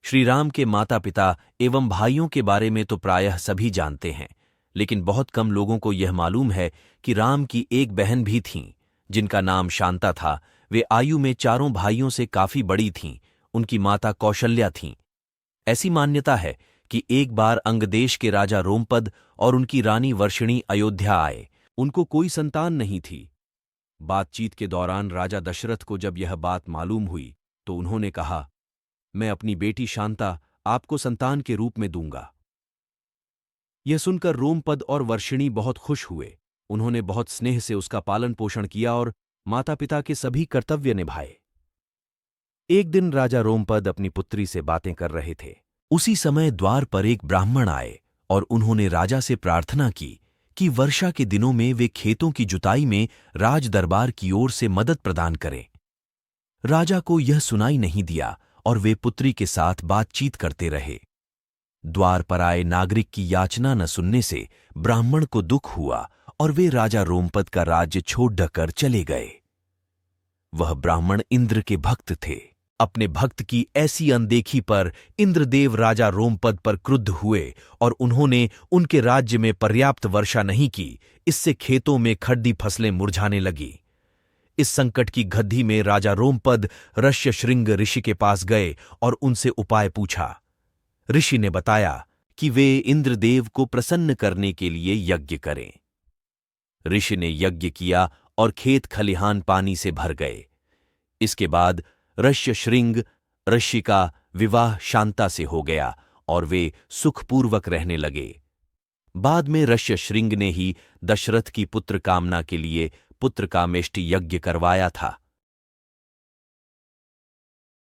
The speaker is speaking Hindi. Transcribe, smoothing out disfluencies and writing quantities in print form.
श्री राम के माता पिता एवं भाइयों के बारे में तो प्रायः सभी जानते हैं, लेकिन बहुत कम लोगों को यह मालूम है कि राम की एक बहन भी थीं, जिनका नाम शांता था। वे आयु में चारों भाइयों से काफी बड़ी थीं। उनकी माता कौशल्या थीं। ऐसी मान्यता है कि एक बार अंग देश के राजा रोमपद और उनकी रानी वर्षिणी अयोध्या आए। उनको कोई संतान नहीं थी। बातचीत के दौरान राजा दशरथ को जब यह बात मालूम हुई तो उन्होंने कहा, मैं अपनी बेटी शांता आपको संतान के रूप में दूंगा। यह सुनकर रोमपद और वर्षिणी बहुत खुश हुए। उन्होंने बहुत स्नेह से उसका पालन पोषण किया और माता पिता के सभी कर्तव्य निभाए। एक दिन राजा रोमपद अपनी पुत्री से बातें कर रहे थे। उसी समय द्वार पर एक ब्राह्मण आए और उन्होंने राजा से प्रार्थना की कि वर्षा के दिनों में वे खेतों की जुताई में राज दरबार की ओर से मदद प्रदान करें। राजा को यह सुनाई नहीं दिया और वे पुत्री के साथ बातचीत करते रहे। द्वार पर आए नागरिक की याचना न सुनने से ब्राह्मण को दुख हुआ और वे राजा रोमपद का राज्य छोड़ चले गए। वह ब्राह्मण इंद्र के भक्त थे। अपने भक्त की ऐसी अनदेखी पर इंद्रदेव राजा रोमपद पर क्रुद्ध हुए और उन्होंने उनके राज्य में पर्याप्त वर्षा नहीं की। इससे खेतों में खड़ी फसलें मुरझाने लगी। इस संकट की घद्दी में राजा रोमपद ऋष्यशृंग ऋषि के पास गए और उनसे उपाय पूछा। ऋषि ने बताया कि वे इंद्रदेव को प्रसन्न करने के लिए यज्ञ करें। ऋषि ने यज्ञ किया और खेत खलिहान पानी से भर गए। इसके बाद ऋष्यशृंग ऋषि का विवाह शांता से हो गया और वे सुखपूर्वक रहने लगे। बाद में ऋष्यशृंग ने ही दशरथ की पुत्र कामना के लिए पुत्र कामेष्टि यज्ञ करवाया था।